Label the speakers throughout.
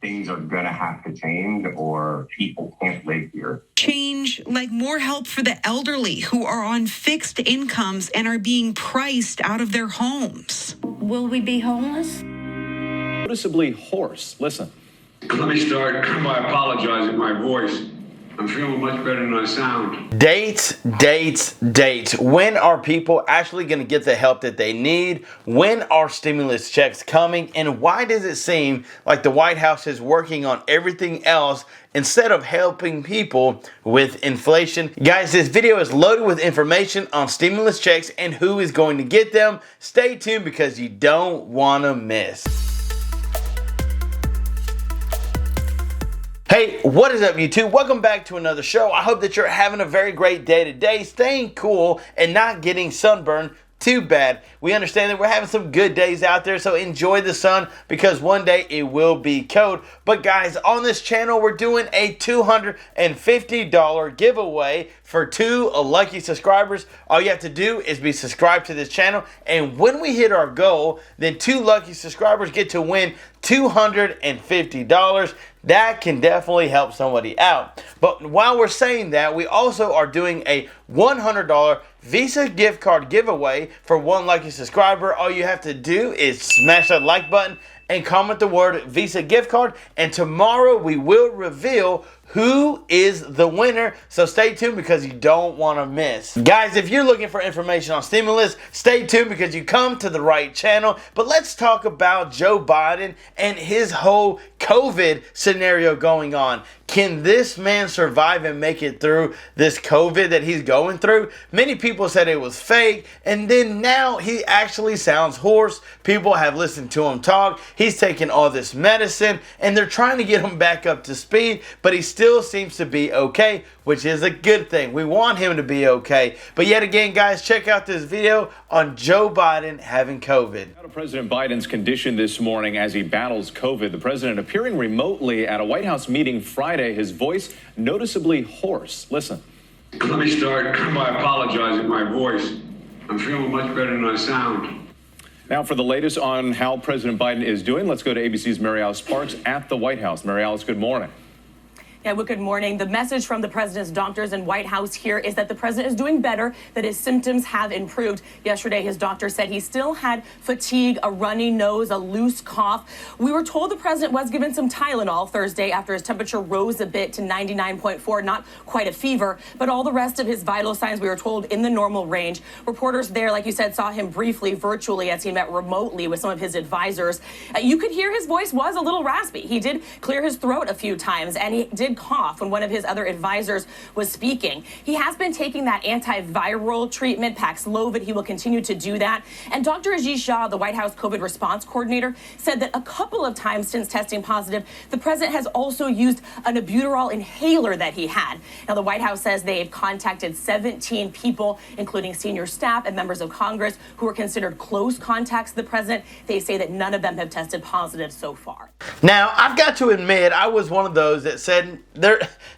Speaker 1: things are going to have to change or people can't live here.
Speaker 2: Change like more help for the elderly who are on fixed incomes and are being priced out of their homes.
Speaker 3: Will we be homeless?
Speaker 4: Noticeably hoarse. Listen.
Speaker 5: Let me start by apologizing for my voice. I'm feeling much better than I sound.
Speaker 6: Dates. When are people actually going to get the help that they need? When are stimulus checks coming? And why does it seem like the White House is working on everything else instead of helping people with inflation? Guys, this video is loaded with information on stimulus checks and who is going to get them. Stay tuned because you don't want to miss. Hey, what is up YouTube? Welcome back to another show. I hope that you're having a very great day today, staying cool and not getting sunburned too bad. We understand that we're having some good days out there, so enjoy the sun because one day it will be cold. But guys, on this channel, we're doing a $250 giveaway for 2 lucky subscribers. All you have to do is be subscribed to this channel, and when we hit our goal, then 2 lucky subscribers get to win $250. That can definitely help somebody out. But while we're saying that, we also are doing a $100 Visa gift card giveaway for 1 lucky subscriber. All you have to do is smash that like button and comment the word Visa gift card, and tomorrow we will reveal who is the winner. So stay tuned because you don't want to miss. Guys, if you're looking for information on stimulus, stay tuned because you come to the right channel. But let's talk about Joe Biden and his whole COVID scenario going on. Can this man survive and make it through this COVID that he's going through? Many people said it was fake, and then now he actually sounds hoarse. People have listened to him talk. He's taking all this medicine, and they're trying to get him back up to speed, but he still seems to be okay, which is a good thing. We want him to be okay. But yet again, guys, check out this video on Joe Biden having COVID.
Speaker 4: President Biden's condition this morning as he battles COVID. The president appearing remotely at a White House meeting Friday, his voice noticeably hoarse. Listen.
Speaker 5: Let me start by apologizing for my voice. I'm feeling much better than I sound.
Speaker 4: Now for the latest on how President Biden is doing, let's go to ABC's Mary Alice Sparks at the White House. Mary Alice, good morning.
Speaker 7: Yeah, well, good morning. The message from the president's doctors and White House here is that the president is doing better, that his symptoms have improved. Yesterday, his doctor said he still had fatigue, a runny nose, a loose cough. We were told the president was given some Tylenol Thursday after his temperature rose a bit to 99.4, not quite a fever, but all the rest of his vital signs, we were told, in the normal range. Reporters there, like you said, saw him briefly virtually as he met remotely with some of his advisors. You could hear his voice was a little raspy. He did clear his throat a few times, and he did cough when one of his other advisors was speaking. He has been taking that antiviral treatment, Paxlovid. He will continue to do that. And Dr. Aziz Shah, the White House COVID response coordinator, said that a couple of times since testing positive, the president has also used an albuterol inhaler that he had. Now, the White House says they've contacted 17 people, including senior staff and members of Congress, who are considered close contacts to the president. They say that none of them have tested positive so far.
Speaker 6: Now, I've got to admit, I was one of those that said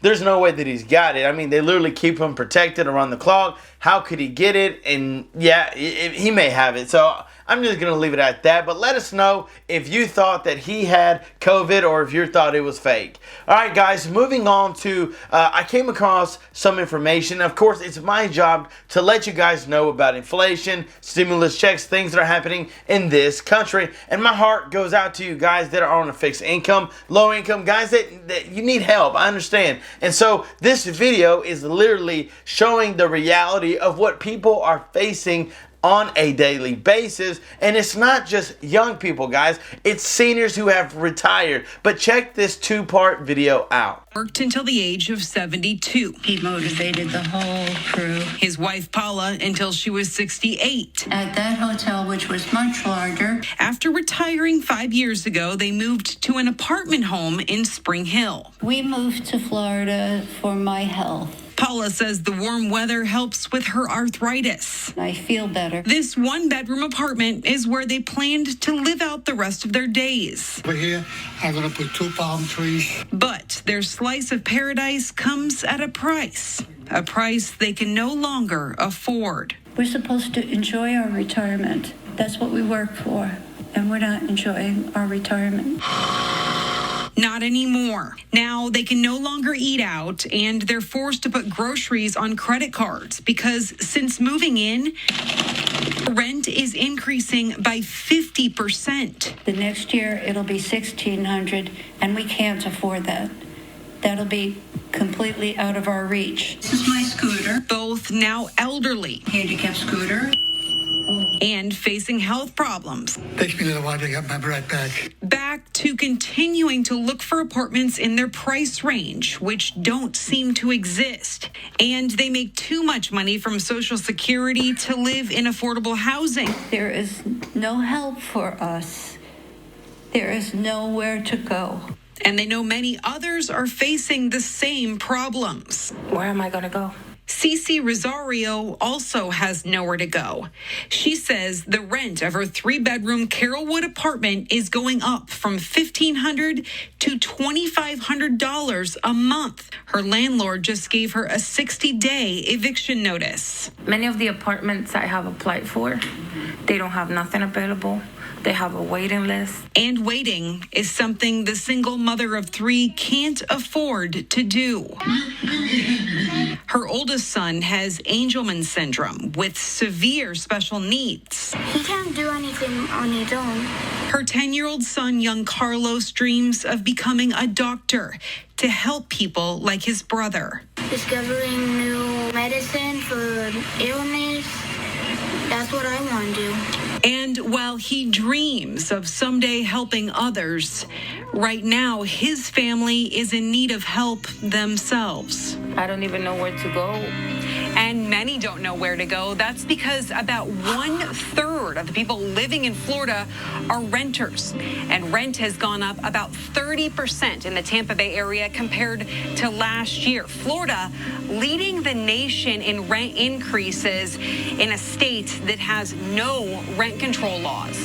Speaker 6: there's no way that he's got it. I mean, they literally keep him protected around the clock. How could he get it? And yeah, he may have it. So I'm just going to leave it at that. But let us know if you thought that he had COVID or if you thought it was fake. All right, guys, moving on to, I came across some information. Of course, it's my job to let you guys know about inflation, stimulus checks, things that are happening in this country. And my heart goes out to you guys that are on a fixed income, low income, guys that you need help. I understand. And so this video is literally showing the reality of what people are facing on a daily basis. And it's not just young people, guys. It's seniors who have retired. But check this 2-part video out.
Speaker 2: Worked until the age of 72.
Speaker 3: He motivated the whole crew.
Speaker 2: His wife, Paula, until she was 68.
Speaker 3: At that hotel, which was much larger.
Speaker 2: After retiring 5 years ago, they moved to an apartment home in Spring Hill.
Speaker 3: We moved to Florida for my health.
Speaker 2: Paula says the warm weather helps with her arthritis.
Speaker 3: I feel better.
Speaker 2: This 1-bedroom apartment is where they planned to live out the rest of their days.
Speaker 8: Over here, I'm going to put 2 palm trees.
Speaker 2: But their slice of paradise comes at a price they can no longer afford.
Speaker 3: We're supposed to enjoy our retirement. That's what we work for, and we're not enjoying our retirement.
Speaker 2: Not anymore. Now they can no longer eat out, and they're forced to put groceries on credit cards because since moving in, rent is increasing by 50%.
Speaker 3: The next year, it'll be $1,600, and we can't afford that. That'll be completely out of our reach. This is my scooter,
Speaker 2: Both now elderly
Speaker 3: handicap scooter.
Speaker 2: and facing health problems.
Speaker 8: Takes me a little while to get my breath back.
Speaker 2: Back to continuing to look for apartments in their price range, which don't seem to exist. And they make too much money from Social Security to live in affordable housing.
Speaker 3: There is no help for us. There is nowhere to go.
Speaker 2: And they know many others are facing the same problems.
Speaker 9: Where am I going to go?
Speaker 2: Cece Rosario also has nowhere to go. She says the rent of her 3-bedroom Carrollwood apartment is going up from $1,500 to $2,500 a month. Her landlord just gave her a 60-day eviction notice.
Speaker 9: Many of the apartments I have applied for, they don't have nothing available. They have a waiting list.
Speaker 2: And waiting is something the single mother of 3 can't afford to do. Her oldest son has Angelman syndrome with severe special needs.
Speaker 10: He can't do anything on his own.
Speaker 2: Her 10-year-old son, young Carlos, dreams of becoming a doctor to help people like his brother.
Speaker 10: Discovering new medicine for illness, that's what I want to do.
Speaker 2: And while he dreams of someday helping others, right now his family is in need of help themselves.
Speaker 9: I don't even know where to go.
Speaker 2: And many don't know where to go. That's because about 1/3 of the people living in Florida are renters. And rent has gone up about 30% in the Tampa Bay area compared to last year. Florida leading the nation in rent increases in a state that has no rent control laws.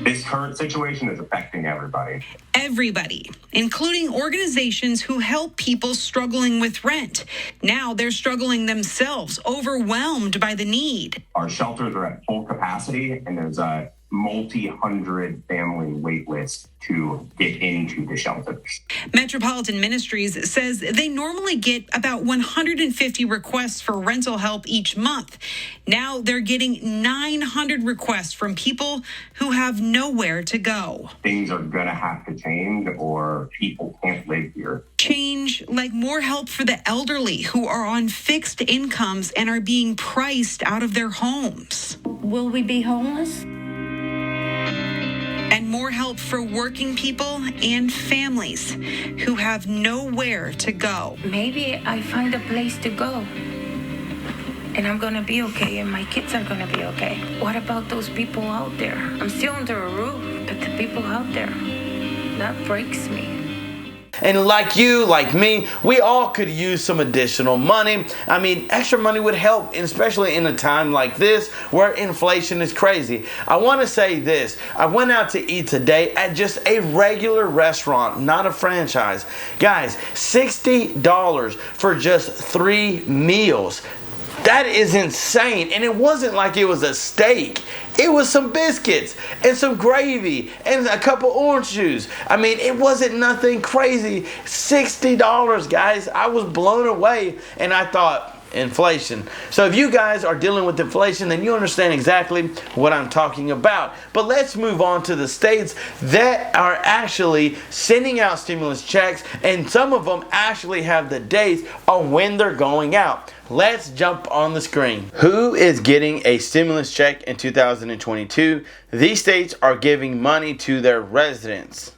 Speaker 1: This current situation is affecting everybody.
Speaker 2: Everybody, including organizations who help people struggling with rent. Now they're struggling themselves, overwhelmed by the need.
Speaker 1: Our shelters are at full capacity, and there's a multi-hundred family wait list to get into the shelters.
Speaker 2: Metropolitan Ministries says they normally get about 150 requests for rental help each month. Now they're getting 900 requests from people who have nowhere to go.
Speaker 1: Things are going to have to change, or people can't live here.
Speaker 2: Change like more help for the elderly who are on fixed incomes and are being priced out of their homes.
Speaker 3: Will we be homeless?
Speaker 2: And more help for working people and families who have nowhere to go.
Speaker 9: Maybe I find a place to go. And I'm going to be okay, and my kids are going to be okay. What about those people out there? I'm still under a roof, but the people out there, that breaks me.
Speaker 6: And like you, like me, we all could use some additional money. I mean, extra money would help, especially in a time like this where inflation is crazy. I want to say this. I went out to eat today at just a regular restaurant, not a franchise. Guys, $60 for just 3 meals. That is insane. And it wasn't like it was a steak. It was some biscuits and some gravy and a couple orange juice. I mean, it wasn't nothing crazy. $60, guys. I was blown away, and I thought, inflation. So if you guys are dealing with inflation, then you understand exactly what I'm talking about. But let's move on to the states that are actually sending out stimulus checks, and some of them actually have the dates on when they're going out. Let's jump on the screen. Who is getting a stimulus check in 2022? These states are giving money to their residents.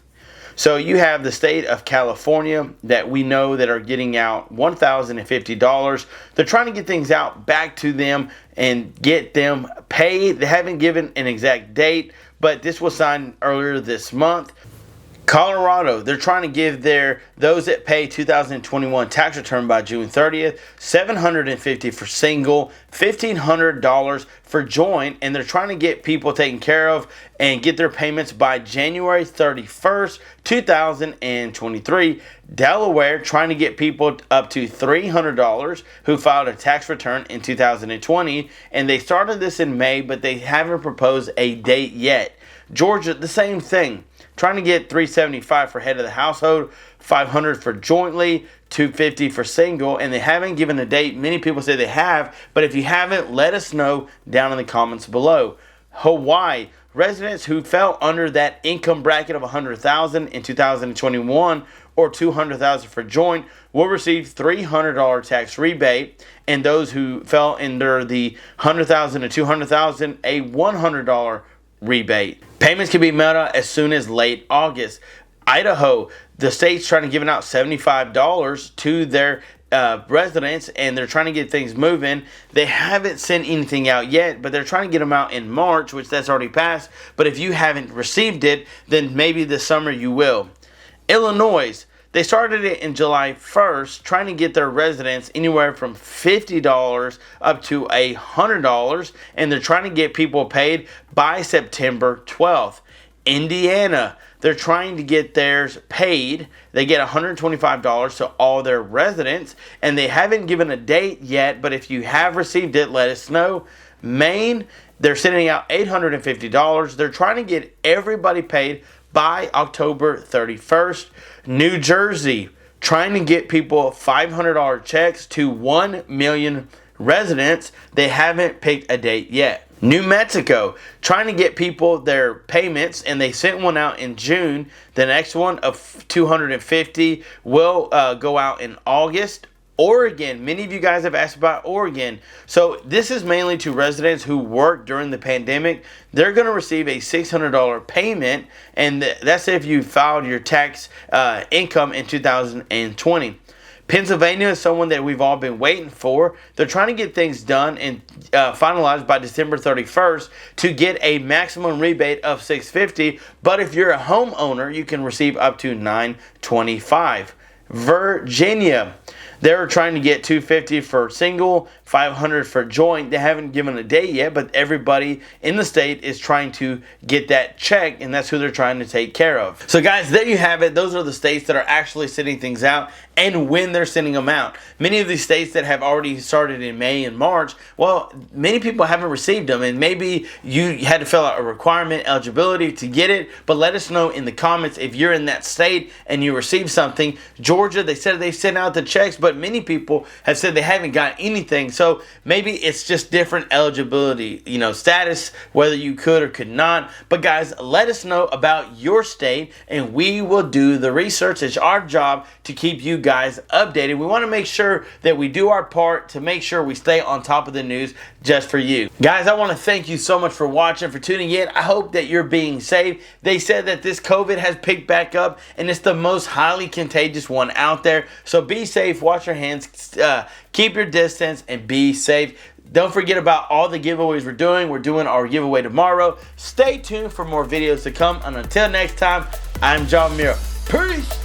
Speaker 6: So you have the state of California that we know that are getting out $1,050. They're trying to get things out back to them and get them paid. They haven't given an exact date, but this was signed earlier this month. Colorado, they're trying to give those that pay 2021 tax return by June 30th, $750 for single, $1,500 for joint, and they're trying to get people taken care of and get their payments by January 31st, 2023. Delaware, trying to get people up to $300 who filed a tax return in 2020, and they started this in May, but they haven't proposed a date yet. Georgia, the same thing. trying to get $375 for head of the household, $500 for jointly, $250 for single, and they haven't given a date. Many people say they have, but if you haven't, let us know down in the comments below. Hawaii, residents who fell under that income bracket of $100,000 in 2021 or $200,000 for joint will receive $300 tax rebate, and those who fell under the $100,000 to $200,000 a $100 rebate. Payments can be mailed out as soon as late August. Idaho, the state's trying to give out $75 to their residents, and they're trying to get things moving. They haven't sent anything out yet, but they're trying to get them out in March, which that's already passed. But if you haven't received it, then maybe this summer you will. Illinois, they started it in July 1st, trying to get their residents anywhere from $50 up to $100, and they're trying to get people paid by September 12th. Indiana, they're trying to get theirs paid. They get $125 to all their residents, and they haven't given a date yet, but if you have received it, let us know. Maine, they're sending out $850. They're trying to get everybody paid by October 31st. New Jersey, trying to get people $500 checks to 1 million residents. They haven't picked a date yet. New Mexico, trying to get people their payments, and they sent one out in June. The next one of $250 will go out in August. Oregon, many of you guys have asked about Oregon. So this is mainly to residents who worked during the pandemic. They're going to receive a $600 payment, and that's if you filed your tax income in 2020. Pennsylvania is someone that we've all been waiting for. They're trying to get things done and finalized by December 31st to get a maximum rebate of $650. But if you're a homeowner, you can receive up to $925. Virginia, they're trying to get $250 for single, $500 for joint. They haven't given a date yet, but everybody in the state is trying to get that check, and that's who they're trying to take care of. So guys, there you have it. Those are the states that are actually sending things out and when they're sending them out. Many of these states that have already started in May and March, well, many people haven't received them, and maybe you had to fill out a requirement, eligibility to get it, but let us know in the comments if you're in that state and you received something. Georgia, they said they sent out the checks, but many people have said they haven't got anything. So maybe it's just different eligibility, status, whether you could or could not. But guys, let us know about your state, and we will do the research. It's our job to keep you guys updated. We want to make sure that we do our part to make sure we stay on top of the news just for you. Guys, I want to thank you so much for watching, for tuning in. I hope that you're being safe. They said that this COVID has picked back up, and it's the most highly contagious one out there. So be safe, wash your hands, keep your distance, and be safe. Don't forget about all the giveaways we're doing. We're doing our giveaway tomorrow. Stay tuned for more videos to come. And until next time, I'm John Mira. Peace!